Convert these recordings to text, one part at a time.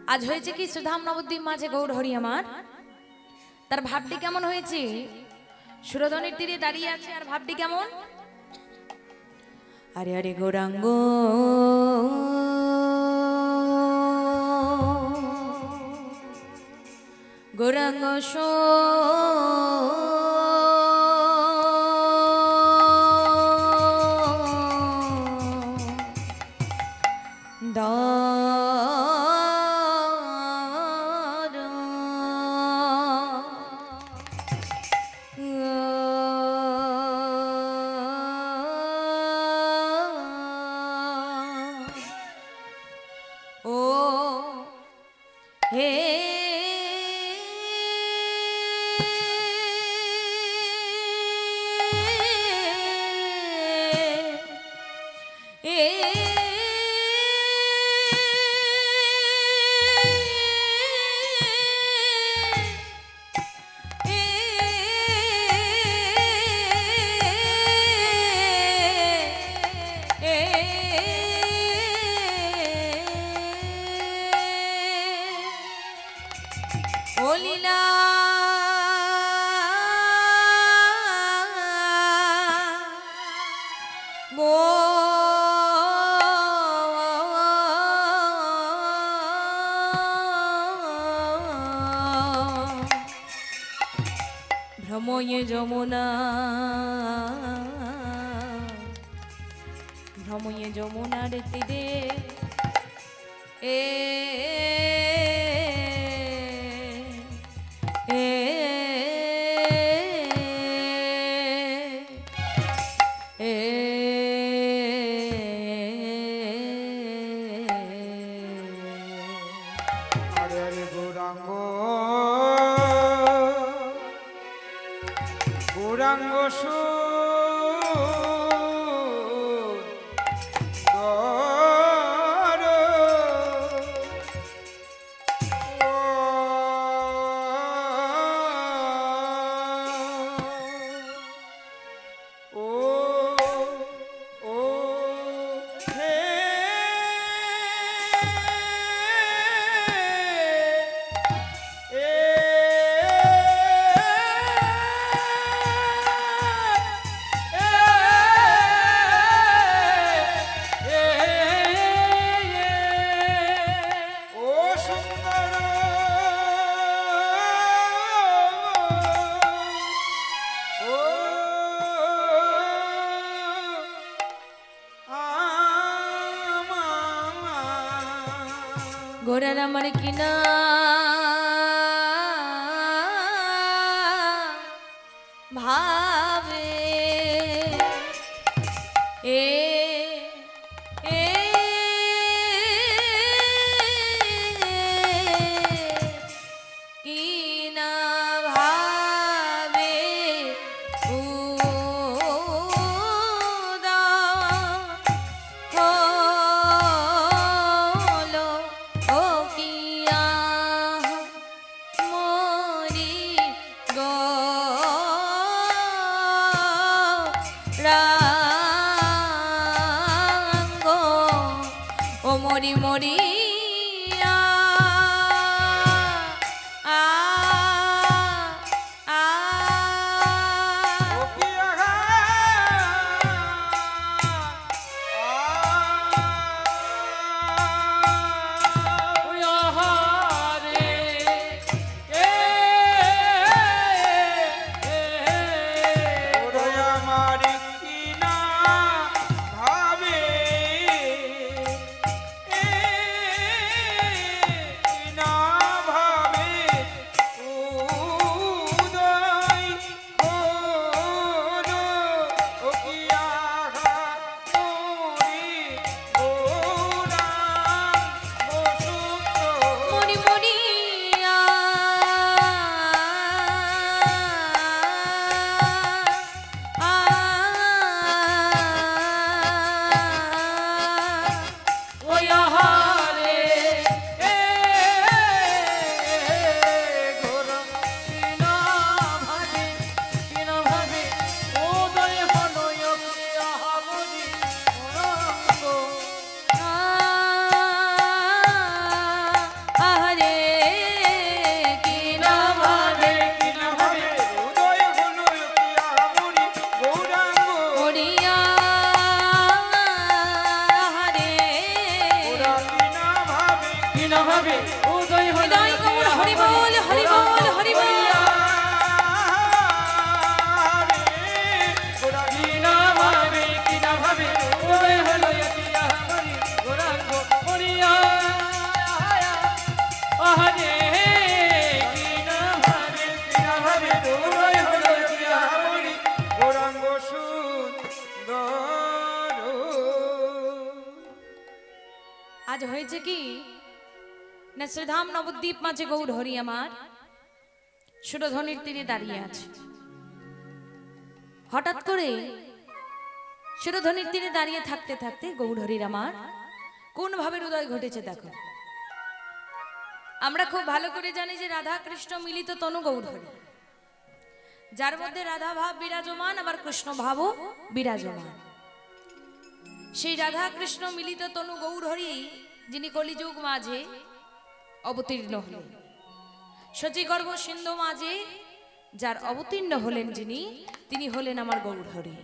আজ হয়েছে কি সুধাম নবদ্বীপ মাঝে গৌর হরি আমার তার ভাবটি কেমন হয়েছে সুরধনির তীরে দাঁড়িয়ে আছে আর ভাবটি কেমন আরে আরে গৌরাঙ্গ গৌরাঙ্গ ভ্রময়ে যমুনা ভ্রময়ে যমুনার তীরে গোরার আমার কিনা ভাবে কিনা ভাবে মরি মরি ভাবে না ভাবে উদয় হৃদয় গৌর হরি বল হরি বল হরি বল আজ হয়েছে কি না শ্রীধাম নবদ্বীপ মাঝে গৌর হরি আমার সুরধ্বনির তীরে দাঁড়িয়ে আছে। হঠাৎ করে সুরধ্বনির তীরে দাঁড়িয়ে থাকতে থাকতে গৌর হরির আমার কোন ভাবে হৃদয় ঘটেছে দেখো। আমরা খুব ভালো করে জানি যে রাধা কৃষ্ণ মিলিত তনু গৌর হরি, যার মধ্যে রাধা ভাব বিরাজমান আবার কৃষ্ণ ভাবও বিরাজমান। সেই রাধা কৃষ্ণ মিলিত তনু গৌর হরি যিনি কলিযুগ মাঝে অবতীর্ণ হলেন, শচীগর্ভ সিন্ধু মাঝে যার অবতীর্ণ হলেন যিনি, তিনি হলেন আমার গৌর হরি।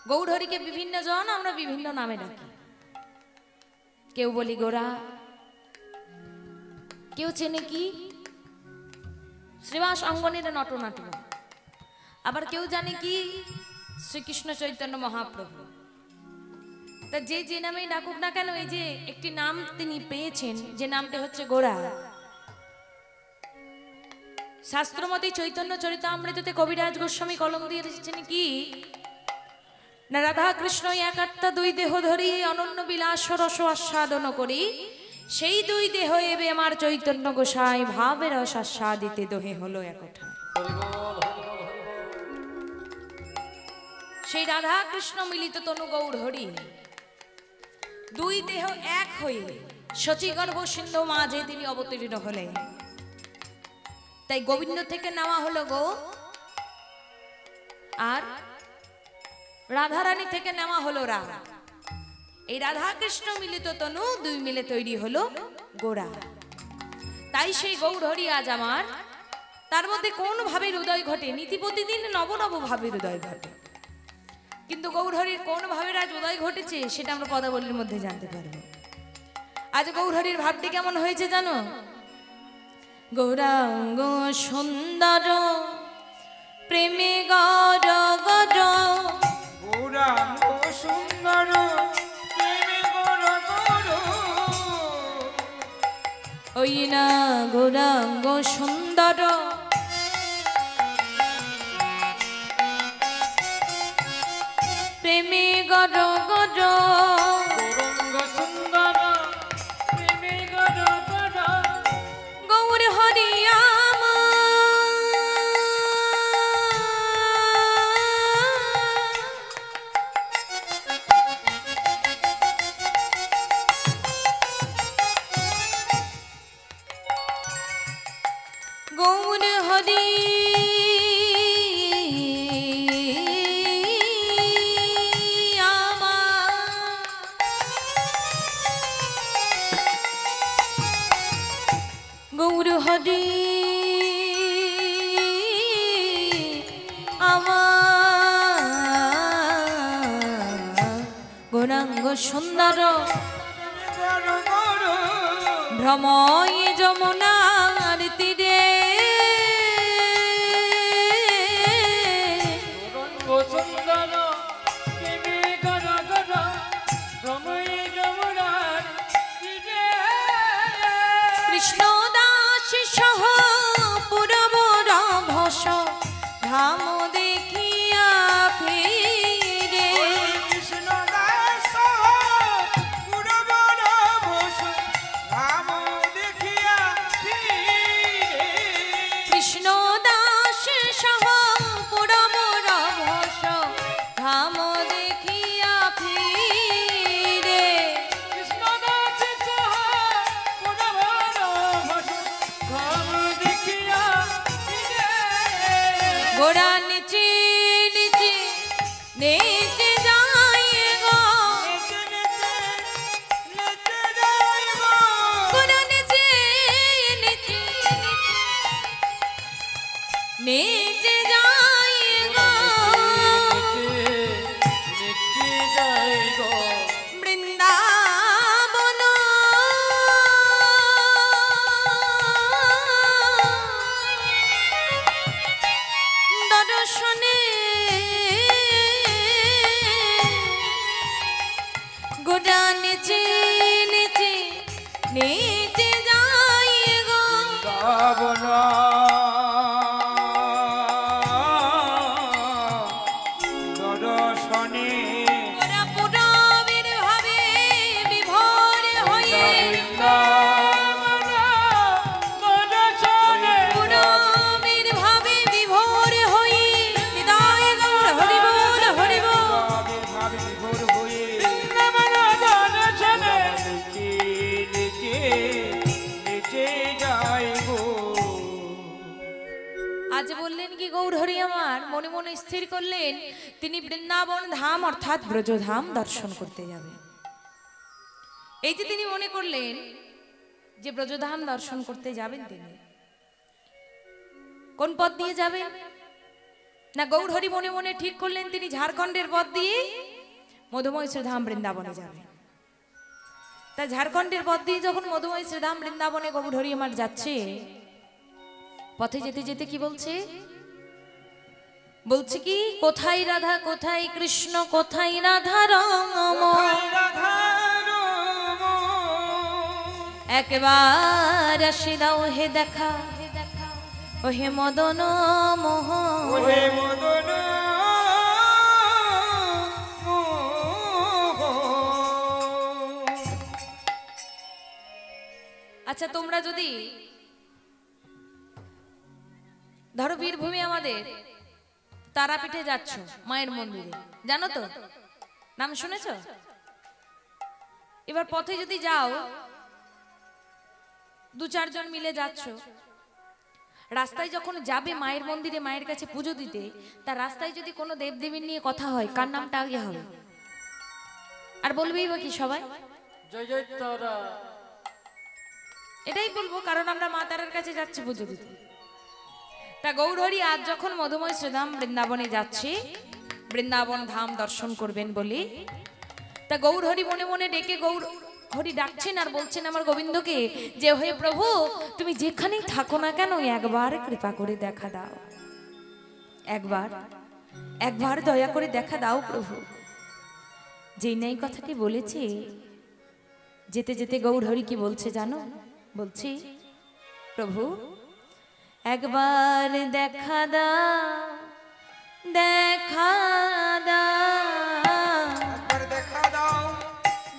গৌর হরিকে বিভিন্ন জন আমরা বিভিন্ন নামে ডাকি। কেউ বলি গোরা, কেউ চেনে কি শ্রীবাস অঙ্গনের নটনাট্য, আবার কেউ জানে কি শ্রীকৃষ্ণ চৈতন্য মহাপ্রভু। তা যে যে নামেই ডাকুক না কেন, এই যে একটি নাম তিনি পেয়েছেন, যে নামটি হচ্ছে গোরা। শাস্ত্রমতে চৈতন্য চরিতামৃততে কবিরাজ গোস্বামী কলম দিয়ে এসেছেন কি না, রাধা কৃষ্ণ এক আত্মা দুই দেহ ধরি অনন্য বিলাস রস আস্বাদন করি, সেই দুই দেহ এবে আমার চৈতন্য গোসাই ভাবের রস আস্বাদিতে দোহে হলো একঠা। সেই রাধা কৃষ্ণ মিলিত তনু গৌর হরি দুই দেহ এক হয়ে শচীগর্ভ সিন্ধু মাঝে তিনি অবতীর্ণ হলেন। তাই গোবিন্দ থেকে নেওয়া হলো গো, আর রাধারানী থেকে নেওয়া হলো রা। এই রাধা কৃষ্ণ মিলিত তনু দুই মিলে তৈরি হলো গোরা। তাই সেই গৌর হরি আজ আমার, তার মধ্যে কোন ভাবে হৃদয় ঘটে, নীতি প্রতিদিন নব নব ভাবে হৃদয় ঘটে, কিন্তু গৌর হরির কোন ভাবে আজ উদয় ঘটেছে সেটা আমরা পদাবলীর মধ্যে জানতে পারবো। আজ গৌর হরির ভাবটি কেমন হয়েছে জানো? গৌরাঙ্গ সুন্দর প্রেমে গর গর, গৌরাঙ্গ সুন্দর প্রেমে গর গর, ওই না গৌরাঙ্গ সুন্দর প্রেমে গর গর, গৌরাঙ্গ সুন্দর প্রেমে গর গর, গৌর হরি গৌর হরি গৌর হরি আমার গৌরাঙ্গ সুন্দর ভ্রময় যমুনার তীরে, সুন্দর প্রেমে গর গর, ভ্রময় যমুনার তীরে, কৃষ্ণ দাস সহ পুরবর ভস ধাম দেখিয়া ফিরে, কৃষ্ণ দাস পুরবর ভস ধাম দেখিয়া ফিরে, কৃষ্ণ দাস সহ পুরবর ভস ধাম দেখিয়া ফিরে, কৃষ্ণ দাস পুরবর ভস ধাম দেখিয়া ফিরে, গোরা নিচে নিচে নেচে যায় গো, গোরা নিচে নিচে নেচে যায় গো, বৃন্দাবন নিতে যাই গো বৃন্দাবন দর্শনে ওরা পুরাবের ভাবে বিভোর হয়ে পুরাবের ভাবে বিভোর হয়ে নিতাই গৌর হরি বল হরি বল। আজ বললেন কি গৌর হরি আমার মনে মনে স্থির করলেন তিনি বৃন্দাবন ধাম অর্থাৎ ব্রজধাম দর্শন করতে যাবেন। এই যে তিনি মনে করলেন যে ব্রজধাম দর্শন করতে যাবেন, তিনি কোন পথ দিয়ে যাবেন না গৌর হরি মনে মনে ঠিক করলেন তিনি ঝাড়খণ্ডের পথ দিয়ে মধুময় শ্রীধাম বৃন্দাবনে যাবেন। তা ঝাড়খণ্ডের পথ দিয়ে যখন মধুময় শ্রীধাম বৃন্দাবনে গৌর হরি আমার যাচ্ছে, পথে যেতে যেতে কি বলছে, বলছে কি কোথায় রাধা কোথায় কৃষ্ণ কোথায় রাধা রম, একবার আসি দাও হে দেখা ও হে মদন মোহ। আচ্ছা তোমরা যদি ধরো বীরভূমি আমাদের তারাপীঠে যাচ্ছ মায়ের মন্দিরে, জানো তো নাম শুনেছ? এবার পথে যদি যাও দু চারজন মিলে যাচ্ছ, রাস্তায় যখন যাবে মায়ের মন্দিরে মায়ের কাছে পুজো দিতে, তার রাস্তায় যদি কোনো দেবদেবীর নিয়ে কথা হয় কার নামটা আগে হবে? আর বলবেই বা কি সবাই? জয় জয় তারা। এটাই বলবো, কারণ আমরা মা তারার কাছে যাচ্ছি পুজো দিতে। তা গৌর হরি আজ যখন মধুময় শ্রীধাম বৃন্দাবনে যাচ্ছে, বৃন্দাবন ধাম দর্শন করবেন বলে, তা গৌর হরি মনে মনে ডেকে গৌর হরি ডাকছেন আর বলছেন আমার গোবিন্দকে যে হে প্রভু তুমি যেখানেই থাকো না কেন একবার কৃপা করে দেখা দাও, একবার দয়া করে দেখা দাও প্রভু। যেই নাই কথাটি বলেছে, যেতে যেতে গৌর হরি কি বলছে জানো? বলছি প্রভু একবার দেখা দাও, দেখা দাও, দেখা দাও,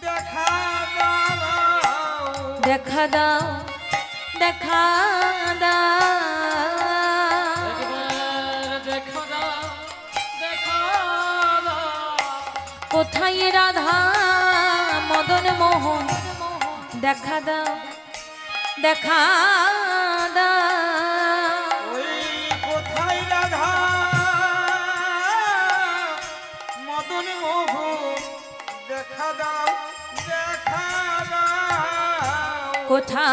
দেখা দাও, দেখা দাও, দেখা দাও, দেখা দাও, দেখা দাও। কোথায় রাধা মদন মোহন, দেখা দাও, দেখা দাও, ওই কোথায় রাধা মদন মোহন, দেখা দাও, দেখা দাও। কোথায়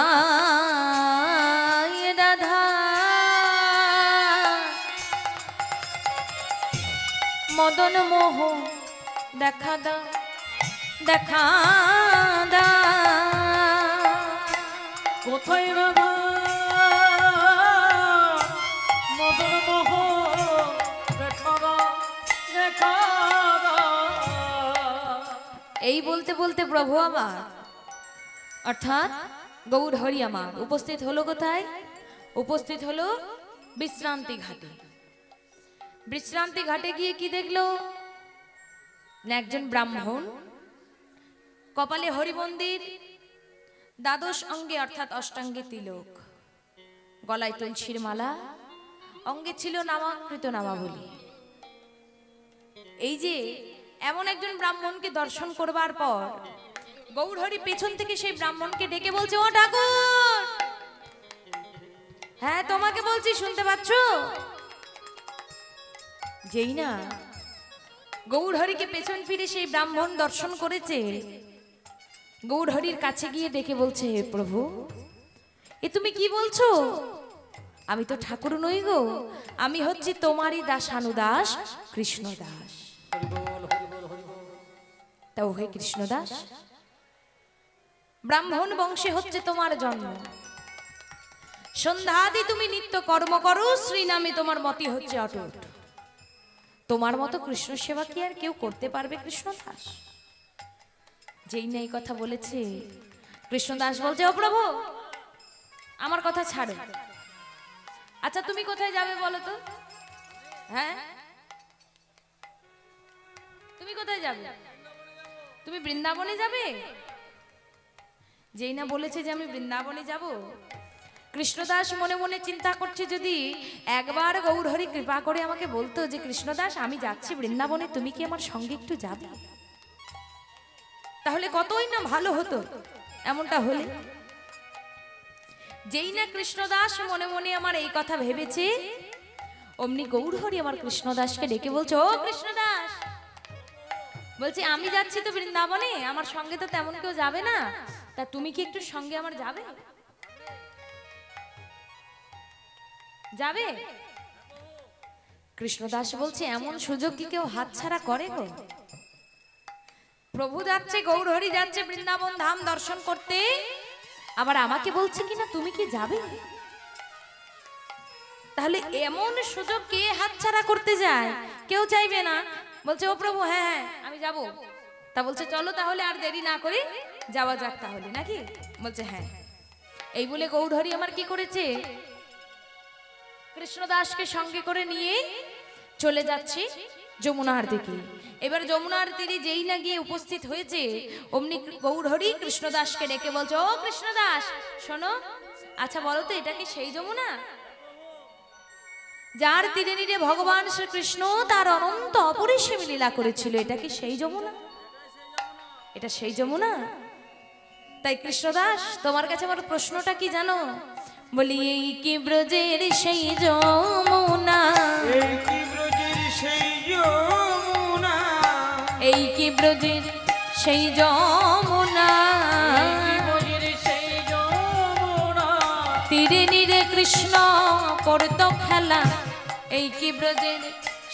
রাধা মদন মোহন, দেখা দাও, দেখা দাও, কোথায় রাধা মদন মোহন, দেখা দাও, দেখা দাও। এই বলতে বলতে প্রভু আমার অর্থাৎ গৌর হরি আমার উপস্থিত হলো কোথায়? উপস্থিত হলো বিশ্রান্তি ঘাটে। বিশ্রান্তি ঘাটে গিয়ে কি দেখলো না একজন ব্রাহ্মণ কপালে হরি মন্দির, দ্বাদশ অঙ্গে অর্থাৎ অষ্টাঙ্গে তিলক, গলায় তুলসীর মালা, অঙ্গে ছিল নামাকৃত নামাবলী। এই যে এমন একজন ব্রাহ্মণকে দর্শন করবার পর গৌর হরি পেছন থেকে সেই ব্রাহ্মণকে ডেকে বলছে ও ঠাকুর, হ্যাঁ তোমাকে বলছি শুনতে পাচ্ছ? যেই না গৌর হরিকে পেছন ফিরে সেই ব্রাহ্মণ দর্শন করেছে, গৌর হরির কাছে গিয়ে ডেকে বলছে হে প্রভু এ তুমি কি বলছো? আমি তো ঠাকুর নই গো, আমি হচ্ছি তোমারই দাসানুদাস কৃষ্ণদাস। তা ও হে কৃষ্ণদাস, ব্রাহ্মণ বংশে হচ্ছে তোমার জন্ম, সন্ধ্যাদি তুমি নিত্য কর্ম করো, শ্রী নামে তোমার মতি হচ্ছে অটুট। তোমার মতো কৃষ্ণ সেবা কি আর কেউ করতে পারবে কৃষ্ণদাস? যেই না এই কথা বলেছে কৃষ্ণদাস বলছে, ও প্রভু আমার কথা ছাড়ো, আচ্ছা তুমি কোথায় যাবে বলো তো? হ্যাঁ তুমি কোথায় যাবে? তুমি বৃন্দাবনে যাবে? যেই না বলেছে যে আমি বৃন্দাবনে যাব, কৃষ্ণদাস মনে মনে চিন্তা করছে যদি একবার গৌরহরি কৃপা করে আমাকে বলতো যে কৃষ্ণদাস আমি যাচ্ছি বৃন্দাবনে, তুমি কি আমার সঙ্গে একটু যাবে, তাহলে কতই না ভালো হতো। এমনটা হলে যেই না কৃষ্ণদাস মনে মনে আমার এই কথা ভেবেছে, অমনি গৌরহরি আমার কৃষ্ণদাসকে ডেকে বলছে, ও কৃষ্ণদাস, বলছি আমি যাচ্ছি তো বৃন্দাবনে, আমার সঙ্গে তো তেমন কেউ যাবে না, তা তুমি কি একটু সঙ্গে আমার যাবে? যাবে? কৃষ্ণদাস বলছে, এমন সুযোগ কি কেউ হাতছাড়া করে গো? প্রভু যাচ্ছে, গৌরহরি যাচ্ছে বৃন্দাবন ধাম দর্শন করতে, আবার আমাকে বলছে কিনা তুমি কি যাবে? তাহলে এমন সুযোগ কে হাতছাড়া করতে যায়? কেউ চাইবে না। বলছে, ও প্রভু হ্যাঁ হ্যাঁ আমি যাব। তা বলছে, চলো তাহলে আর দেরি না করে যাওয়া যাক তাহলে, নাকি? বলছে হ্যাঁ। এই বলে গৌরহরি আমার কি করেছে, কৃষ্ণদাসকে সঙ্গে করে নিয়ে চলে যাচ্ছে যমুনার দিকে। এবার যমুনার তীরে যেই না গিয়ে উপস্থিত হয়েছে, অমনি গৌরহরি কৃষ্ণদাসকে ডেকে বলছে, ও কৃষ্ণদাস শোনো, আচ্ছা বলো তো এটা কি সেই যমুনা যার তীরে তীরে ভগবান শ্রীকৃষ্ণ তার অনন্ত অপরিসীম লীলা করেছিল? এটা কি সেই যমুনা? এটা সেই যমুনা? তাই কৃষ্ণদাস তোমার কাছে আমার প্রশ্নটা কি জানো? বলি, এই কি ব্রজের সেই যমুনা, এই কি ব্রজের সেই যমুনা, এই কি ব্রজের সেই যমুনা, ব্রজের সেই যমুনা, তীরে নীরে কৃষ্ণ করত খেলা, এই কি ব্রজের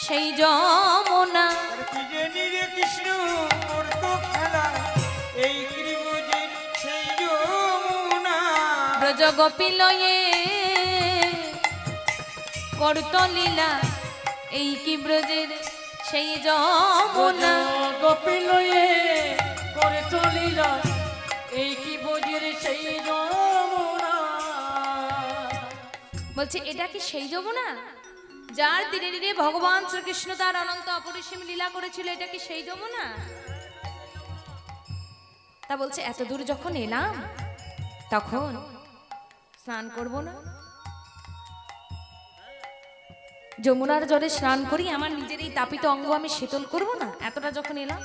সেই যমুনা, কৃষ্ণ করতো খেলা, এই কি ব্রজের সেই যমুনা, ব্রজ গোপী লয়ে করত লীলা, এই কি ব্রজের সেই যমুনা, গোপী লয়ে করতো লীলা, এই কি ব্রজের সেই যমুনা। বলছে এটা কি সেই যমুনা যার তীরে তীরে ভগবান শ্রীকৃষ্ণ তার অনন্ত অপরিসীম লীলা করেছিল? এটা কি সেই যমুনা? তা বলছে, এত দূর যখন এলাম তখন স্নান করব না? যমুনার জলে স্নান করি, আমার নিজের এই তাপিত অঙ্গ আমি শীতল করব না? এতটা যখন এলাম।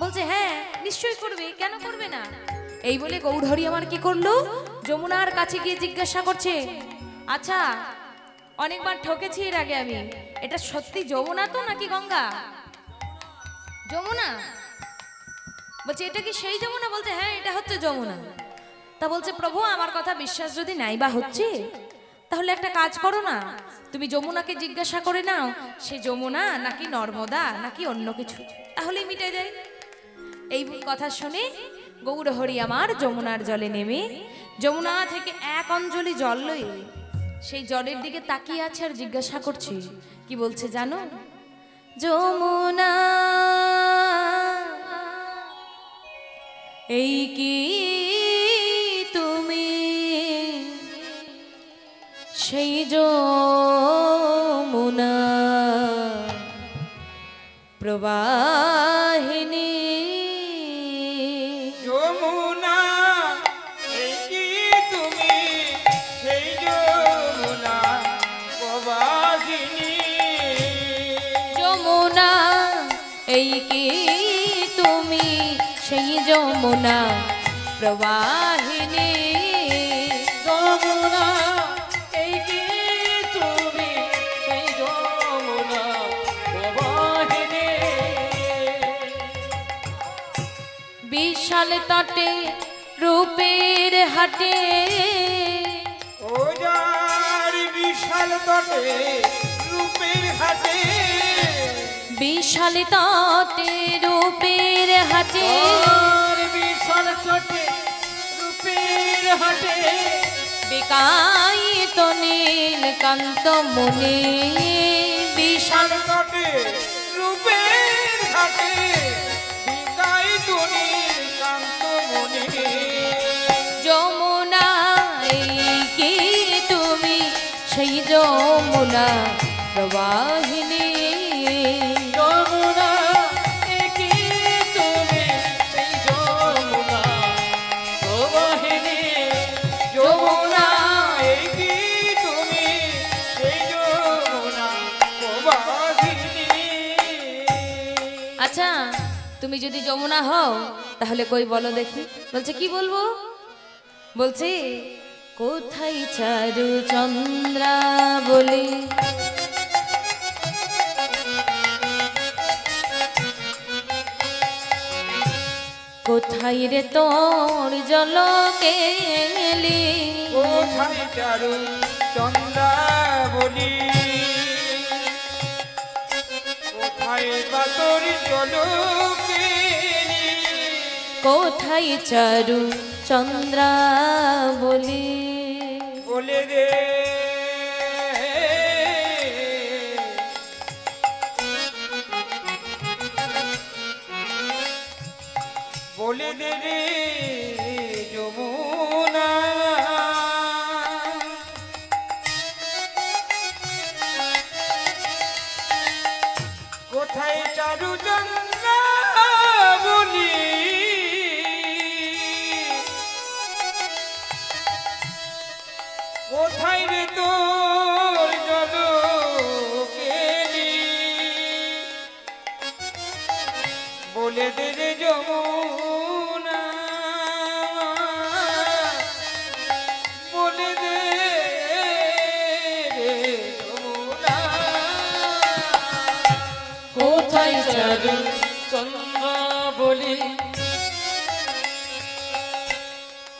বলছে হ্যাঁ নিশ্চয়ই করবে, কেন করবে না? এই বলে গৌরহরি আমার কি করলো, যমুনার কাছে গিয়ে জিজ্ঞাসা করছে, আচ্ছা অনেকবার ঠকেছি এর আগে আমি, এটা সত্যি যমুনা তো নাকি গঙ্গা? যমুনা? বলছে এটা কি সেই যমুনা? বলছে হ্যাঁ এটা হচ্ছে যমুনা। তা বলছে, প্রভু আমার কথা বিশ্বাস যদি নাই বা হচ্ছে, তাহলে একটা কাজ করো না, তুমি যমুনাকে জিজ্ঞাসা করে নাও সে যমুনা নাকি নর্মদা নাকি অন্য কিছু, তাহলেই মিটে যায়। এই কথা শুনে গৌরহরি আমার যমুনার জলে নেমে যমুনা থেকে এক অঞ্জলি জল লয়ে সেই জলের দিকে তাকিয়ে আছে আর জিজ্ঞাসা করছে, কি বলছে জানো? যমুনা এই কি তুমি সেই যমুনা প্রবাহিনী? যমুনা এই কি তুমি সেই যমুনা প্রবাহিনী? যমুনা এই কি তুমি সেই যমুনা প্রবাহিনী? যমুনা এই কি তুমি সেই যমুনা প্রবাহিনী? বিশাল তটে রূপের হাটে, ও যার বিশাল তটে রূপের হাটে, বিশাল তটে রূপের হাটে, আর বিশাল তটে রূপের হাটে, বিকায়িত নীলকান্ত মুনি। বিশাল তটে রূপের হাটে, বিকায়িত নীলকান্ত মুনি। যমুনা প্রবাহিনী। যমুনা একি তুমি সেই যমুনা প্রবাহিনী। যমুনা একি তুমি সেই যমুনা প্রবাহিনী। আচ্ছা তুমি যদি যমুনা হও তাহলে কই বলো দেখি। বলছে কি বলবো? বলছে কোথায় চারু চন্দ্রাবলি, কোথায় রে তোর জলকেলি, কোথায় চারু চন্দ্রাবলি, কোথায় বা তোর জলকেলি। কোথায় চারু চন্দ্রাবলি। বলে রে বলে দে রে যমুনা, কোথায় চারু চন্দ্রাবলি, কোথায় রে তোর জলকেলি। বলে দে রে যমুনা, বলে দে রে যমুনা। কোথায় চারু চন্দ্রাবলি,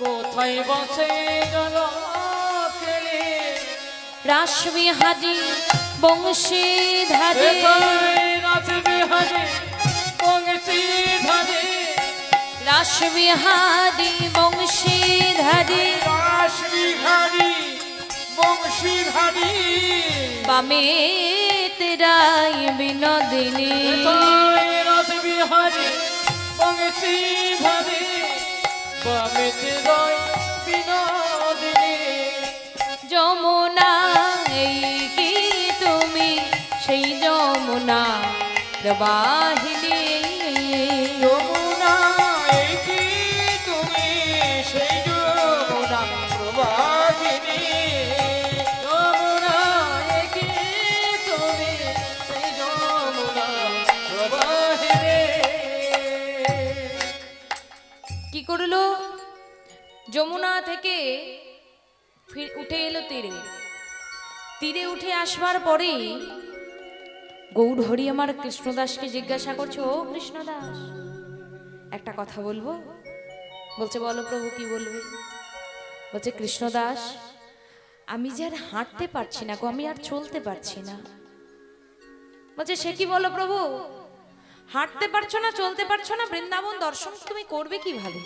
কোথায় বসে জলকেলি। রাসবিহারী বংশীধারী, রাসবিহারী বংশীধারী, রাসবিহারী বংশীধারী, রাসবিহারী বংশীধারী। বামে তেরাই বিনোদিনী, রাসবিহারী বংশীধারী, বামে তেরাই বিনোদিনী। যমুনা এই কি তুমি সেই যমুনা প্রবাহিনী। যমুনা এই কি তুমি সেই যমুনা প্রবাহিনী। যমুনা এই কি তুমি সেই যমুনা প্রবাহিনী। কি করলো? যমুনা থেকে উঠে এলো তীরে। তীরে উঠে আসবার পরে গৌরহরি আমার কৃষ্ণদাসকে জিজ্ঞাসা করছে, ও কৃষ্ণদাস একটা কথা বলবো? বলছে বলো প্রভু, কি বলবে? বলছে কৃষ্ণদাস আমি যে আর হাঁটতে পারছি না গো, আমি আর চলতে পারছি না। বলছে সে কি বলো প্রভু? হাঁটতে পারছো না, চলতে পারছো না, বৃন্দাবন দর্শন তুমি করবে কিভাবে?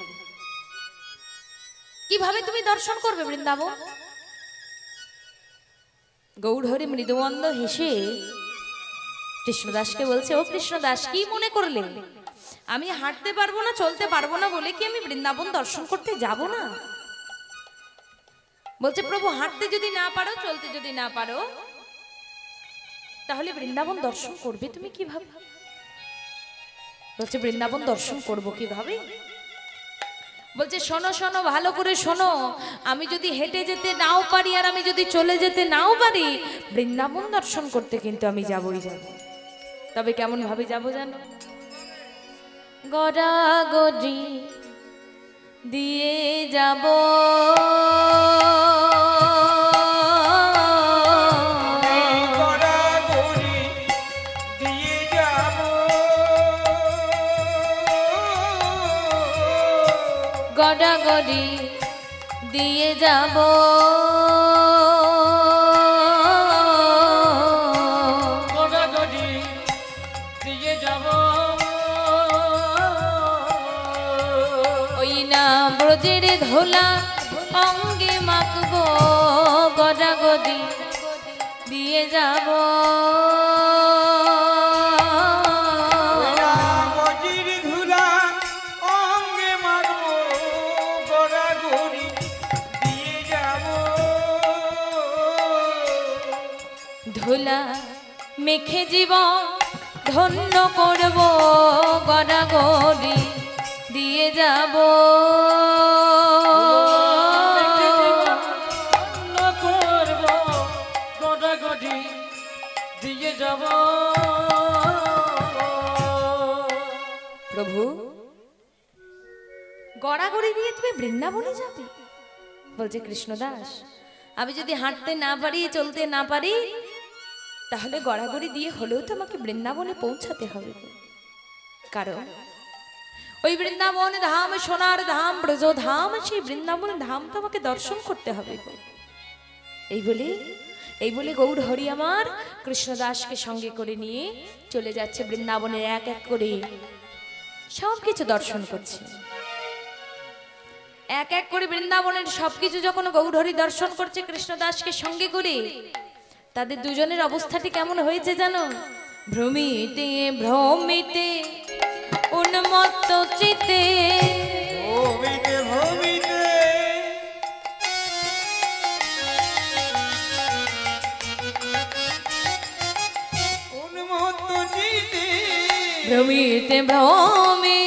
কিভাবে তুমি দর্শন করবে বৃন্দাবন? গৌরহরি মৃদুমন্দ হেসে কৃষ্ণদাসকে বলছে, ও কৃষ্ণদাস কি মনে করলে আমি হাঁটতে পারবো না, চলতে পারবো না বলে কি আমি বৃন্দাবন দর্শন করতে যাব না? বলছে প্রভু হাঁটতে যদি না পারো, চলতে যদি না পারো, তাহলে বৃন্দাবন দর্শন করবে তুমি কিভাবে? বলছে বৃন্দাবন দর্শন করব কিভাবে? বলছে শোনো শোনো, ভালো করে শোনো, আমি যদি হেঁটে যেতে নাও পারি আর আমি যদি চলে যেতে নাও পারি, বৃন্দাবন দর্শন করতে কিন্তু আমি যাবই যাব। তবে কেমন ভাবে যাব জানো? গড়াগড়ি দিয়ে যাব, গড়াগড়ি দিয়ে যাব, গড়াগড়ি দিয়ে যাব, গড়াগড়ি দিয়ে যাব। ওই না ব্রজের ধোলা অঙ্গে মাখবো, গড়াগড়ি দিয়ে যাব। গজির ধুলা অঙ্গে মারবো, গড়াগড়ি দিয়ে যাব। ধুলা মেখে জীবন ধন্য করব গড়াগড়ি দিয়ে যাব করব গড়াগড়ি দিয়ে যাব প্রভু গড়াগড়ি দিয়ে তুমি বৃন্দাবনে যাবে? বলছে কৃষ্ণদাস, আমি যদি হাঁটতে না পারি, চলতে না পারি, তাহলে গড়াগড়ি দিয়ে হলেও তো আমাকে বৃন্দাবনে পৌঁছাতে হবে। কারণ ওই বৃন্দাবন ধাম সোনার ধাম ব্রজ ধাম, সেই বৃন্দাবন ধাম তো আমাকে দর্শন করতে হবে। এই বলে গৌর হরি আমার কৃষ্ণদাসকে সঙ্গে করে নিয়ে চলে যাচ্ছে বৃন্দাবনের এক এক করে সবকিছু দর্শন করছে। এক এক করে বৃন্দাবনের সবকিছু যখন গৌরহরি দর্শন করছে কৃষ্ণদাসকে সঙ্গে করে, তাদের দুজনের অবস্থাটি কেমন হয়েছে জানো? ভ্রমিতে ভ্রমিতে উন্মত্ত চিতে, ভ্রমিতে ভ্রমিতে উন্মত্ত চিতে, ভ্রমিতে ভ্রমিতে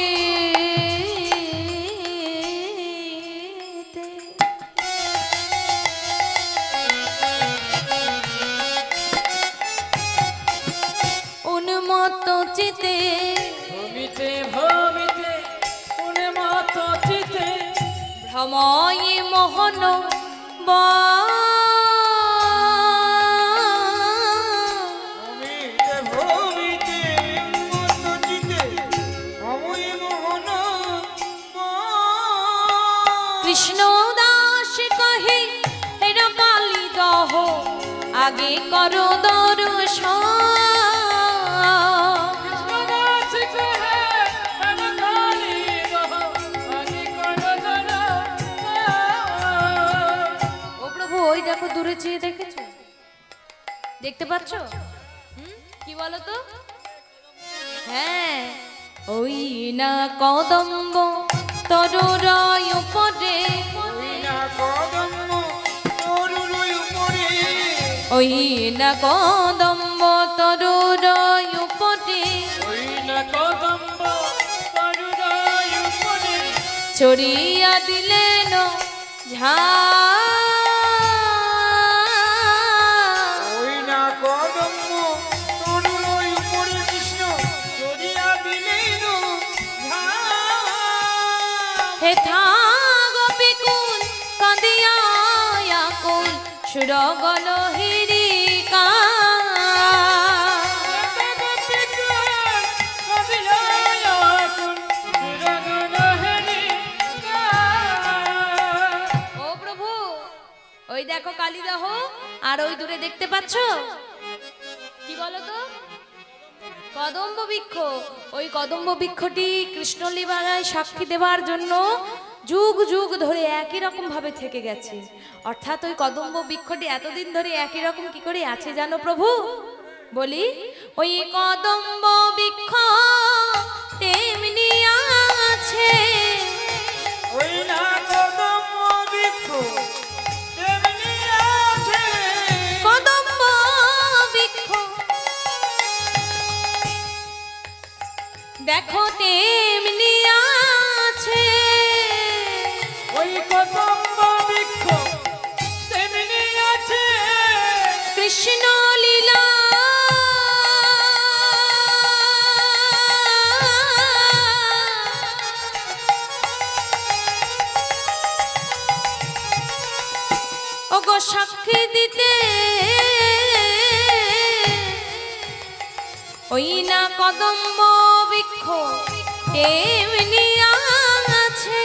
উন্মত্ত চিতে, ভ্রমিতে ভ্রমিতে উন্মত্ত চিতে, ভ্রময়ে মোহন ভ্রমিতে ভ্রমিতে উন্মত্ত চিতে, ভ্রময়ে মোহন কৃষ্ণ দাস কহে হেরা কালী দহ আগে করো দর্শন, ওই দেখো দূরে চেয়ে দেখেছো, দেখতে পাচ্ছ? কি বলো তো? হ্যাঁ, ওই না কদম্ব তরুরয় উপরে, ওই না কদম্ব তরুরয় উপরে, চড়িয়া দিলেন ঝা, হেথা গোপীকুল কাঁদিয়া আকুল সুরগণ হিরিকা, ও প্রভু ওই দেখো কালীদাহ, আর ওই দূরে দেখতে পাচ্ছ কি বলো তো? কদম্ব বৃক্ষ। ওই কদম্ব বৃক্ষটি কৃষ্ণলীলায় সাক্ষী দেওয়ার জন্য যুগ যুগ ধরে একই রকম ভাবে থেকে গেছে। অর্থাৎ ওই কদম্ব বৃক্ষটি এতদিন ধরে একই রকম কি করে আছে জানো প্রভু? বলি, ওই কদম্ব বৃক্ষ তেমনি আছে, ওই না কদম্ব বৃক্ষ তেমনি আছে, কদম্ব বৃক্ষ দেখো তেমনি আছে, ওই কদম্ব বৃক্ষ তেমনি আছে, কৃষ্ণ লীলা ওগো সাক্ষী দিতে, ওই না কদম্ব বৃক্ষ তেমনি আছে,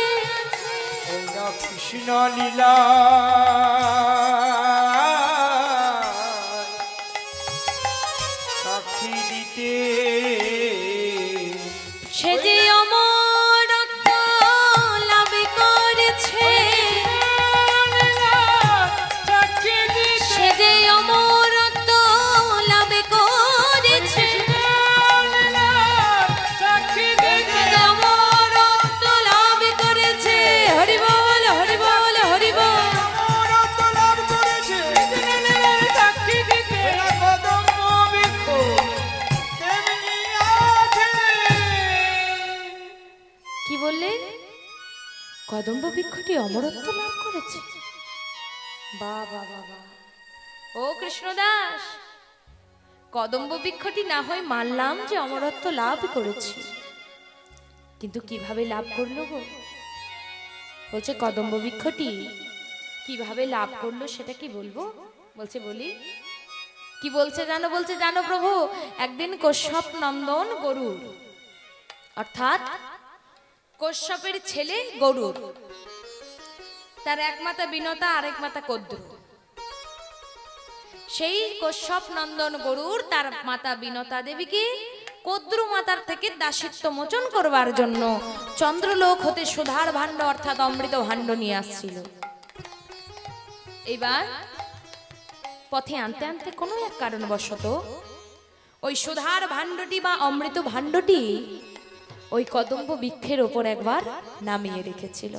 ওই না কৃষ্ণ লীলা সাক্ষী দিতে, সে যে অমরত্ব লাভ করেছে, সে যে অমরত্ব লাভ করেছে, অমরত্ব লাভ করেছে, হরি বল হরি বল হরি বল, বৃক্ষটি অমরত্ব লাভ করেছে। বাবা বাবা, ও কৃষ্ণদাস, কদম্ব বৃক্ষটি না হয় মানলাম যে অমরত্ব লাভ করেছে, কিন্তু কিভাবে লাভ করলো গো? বলছে কদম্ব বৃক্ষটি কিভাবে লাভ করলো সেটা কি বলবো? বলছে বলি। কি বলছে জানো? বলছে জানো প্রভু, একদিন কশ্যপ নন্দন গরুর, অর্থাৎ কশ্যপের ছেলে গরুর, তার এক মাতা বিনতা আরেক মাতা কদ্রু। সেই কশ্যপ নন্দন গরুর তার মাতা বিনতা দেবীকে কদ্রু মাতার থেকে দাসিত্ব মোচন করবার জন্য চন্দ্রলোক হতে সুধার ভাণ্ড অর্থাৎ অমৃত ভাণ্ড নিয়ে আসছিল। এবার পথে আনতে আনতে কোনো এক কারণবশত ওই সুধার ভাণ্ডটি বা অমৃত ভাণ্ডটি ওই কদম্ব বৃক্ষের ওপর একবার নামিয়ে রেখেছিল।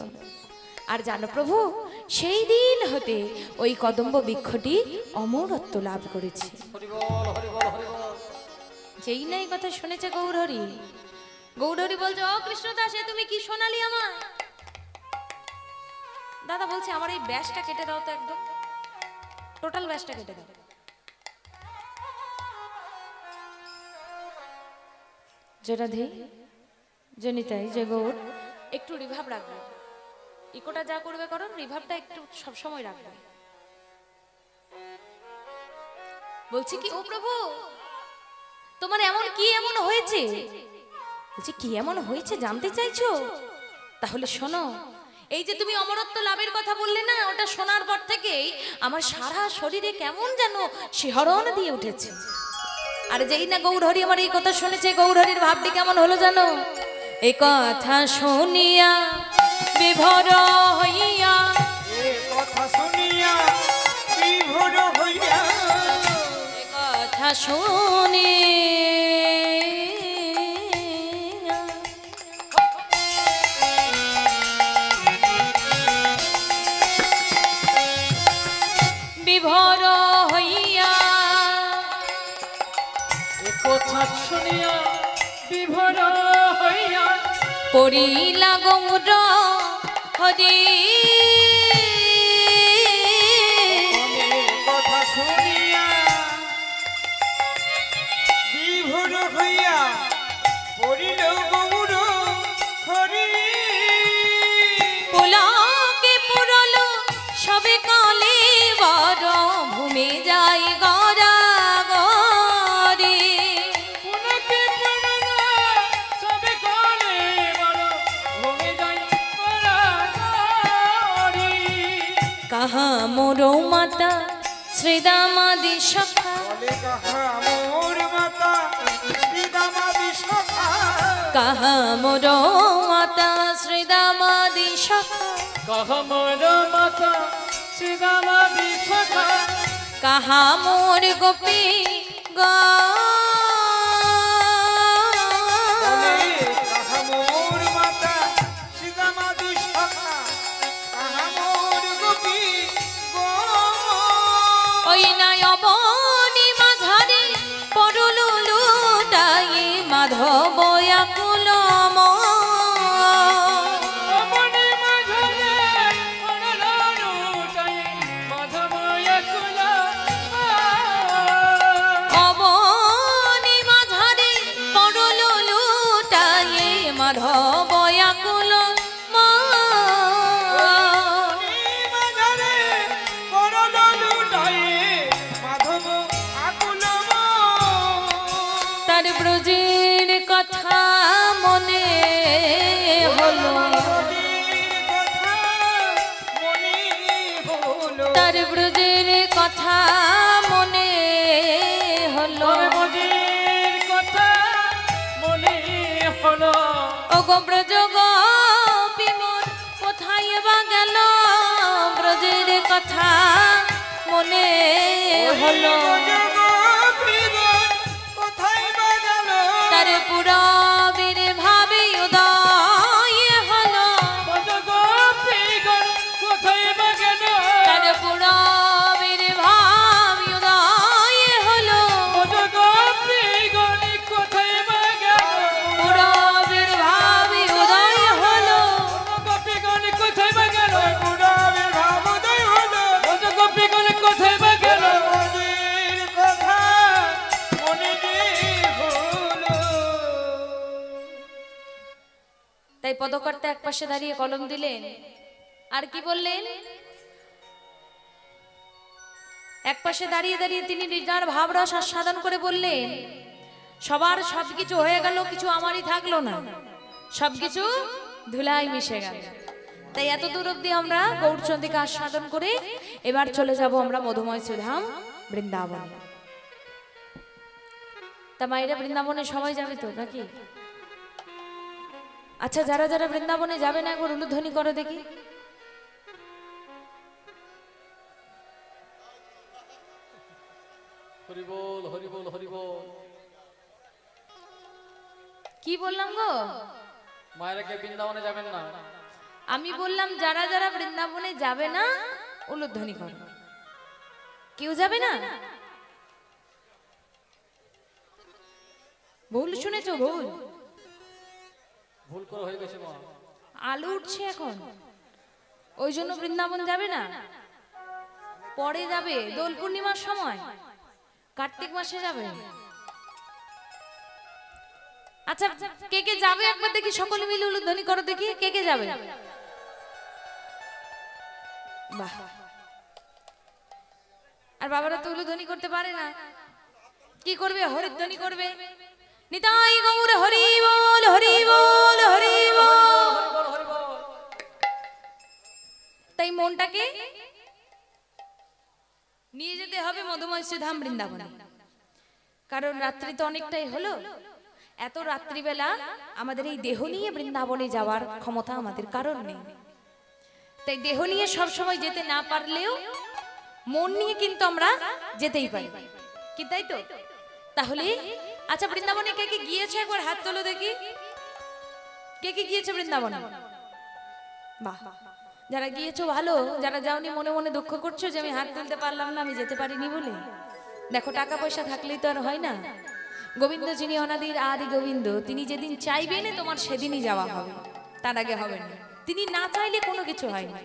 আর জানো প্রভু, সেই দিন হতে ওই কদম্ব বৃক্ষটি অমরত্ব লাভ করেছে। যেই নাই কথা শুনেছে গৌরহরি, গৌরহরি বলছে, ও কৃষ্ণদাস, তুমি কি শোনালি আমার? দাদা বলছে, আমার এই ব্যাসটা কেটে দাও তো, একদম টোটাল ব্যাসটা কেটে দাও। যেটা ধি জনিতাই যে গৌর একটু রিভাব রাখবে, ইকোটা যা করবে করো, রিভাবটা একটু সবসময় রাখবে। বলছি কি, ও প্রভু, তোমার এমন কি এমন হয়েছে? বলছি কি এমন হয়েছে জানতে চাইছো? তাহলে শোনো, এই যে তুমি অমরত্ব লাভের কথা বললে না, ওটা শোনার পর থেকেই আমার সারা শরীরে কেমন যেন শিহরণ দিয়ে উঠেছে। আর যেই না গৌরহরি আমার এই কথা শুনেছে, গৌরহরির ভাবটি কেমন হলো জানো? এই কথা শুনিয়া বিভোর হইয়া, এই কথা শুনিয়া বিভোর হইয়া, এই কথা শুনে বিভোর হইয়া, এই কথা শুনিয়া বিভোর হইয়া পড়িলা গৌর হরি। কথা শুনিয়া বিভোর হইয়া পড়িল গৌর হরি। পুলকে পুরল সবে কালে বড় ভূমি যাই গড়া গরে। পুলকে পুরল সবে কালে বড় ভূমি যাই গড়া গরি। কাহা মোর মাতা শ্রীদামাদি সখা, বলে কাহা মোর মাতা শ্রীদামাদি সখা। কাহা মোর মাতা শ্রীদামাদি সখা, কাহা মোর মাতা শ্রীদামাদি সখা। কাহা মোর গোপী গা, বলে কাহা মোর মাতা শ্রীদামাদি সখা। কাহা মোর গোপী গো। ওই নাই অবনি মাঝারে পড়ল লুটাই মাধব আকুল মন। অমনি মাঝারে পড়ল লুটাই মাধব আকুল মন। অবনি মাঝারে পড়ল লুটাই মাধব আকুল মন। মাঝারে পড়ল লুটাই মাধব আকুল মন। তার ব্রজের কথা মনে হলো, তার ব্রজের কথা মনে হলো। ও গো ব্রজ গোপী মোর কোথায় বা গেল? ব্রজের কথা মনে হলো, তার পুরবীর ভাবে উদয় হলো, তার পুরবীর ভাবে উদয় হলো, পুরবীর ভাবে উদয় হলো। পদকর্তা এক পাশে দাঁড়িয়ে কলম দিলেন আর কি বললেন, এক পাশে দাঁড়িয়ে দাঁড়িয়ে তিনি নিজের ভাবরস আস্বাদন করে বললেন, সবার সবকিছু হয়ে গেল, কিছু আমারই থাকলো না, সবকিছু ধুলাই মিশে গেল। তাই এত দূর অব্দি আমরা গৌরচন্দ্রিকা আস্বাদন করে এবার চলে যাব আমরা মধুময় সুধাম বৃন্দাবনে। তা মায়েরা বৃন্দাবনে সবাই যাবে তো নাকি? আচ্ছা, যারা যারা বৃন্দাবনে যাবে না একবার উলুধ্বনি করো দেখি। হরি বল, হরি বল, হরি বল। কি বললাম গো? মায়েরা কে বৃন্দাবনে যাবেন না? আমি বললাম যারা যারা বৃন্দাবনে যাবে না উলুধ্বনি করো। কেউ যাবে না? ভুল শুনেছো? ভুল ভুল করে হয়ে গেছে মা। আলু উঠছে এখন, ওই জন্য বৃন্দাবন যাবে না। পরে যাবে, দোল পূর্ণিমার সময়, কার্তিক মাসে যাবে। আচ্ছা, কে কে যাবে একবার দেখি, সকলে মিলে উলুধ্বনি করো দেখি, কে কে যাবে? বাহ। আর বাবারা তো উলুধ্বনি করতে পারে না, কি করবে? হরিধ্বনি করবে। নিতাই গৌর হরি বল, হরি বল, হরি বল। তাই মনটাকে নিয়ে যেতে হবে মধুময় শ্রীধাম বৃন্দাবনে, কারণ রাত্রি তো অনেকটাই হলো। এত রাত্রিবেলা আমাদের এই দেহ নিয়ে বৃন্দাবনে যাওয়ার ক্ষমতা আমাদের কারণ নেই। তাই দেহ নিয়ে সব সময় যেতে না পারলেও মন নিয়ে কিন্তু আমরা যেতেই পারি, কি তাই তো? তাহলে আচ্ছা, বৃন্দাবনে কে কে গিয়েছে একবার হাত তোলো দেখি, কে কে গিয়েছে বৃন্দাবনে? বাহ, যারা গিয়েছো ভালো, যারা যাওনি মনে মনে দুঃখ করছো যে আমি হাত তুলতে পারলাম না, আমি যেতে পারিনি বলে। দেখো, টাকা পয়সা থাকলেই তো আর হয় না। গোবিন্দ যিনি অনাদির আদি গোবিন্দ, তিনি যেদিন চাইবেন তোমার সেদিনই যাওয়া হবে, তার আগে হবে না। তিনি না চাইলে কোনো কিছু হয় না।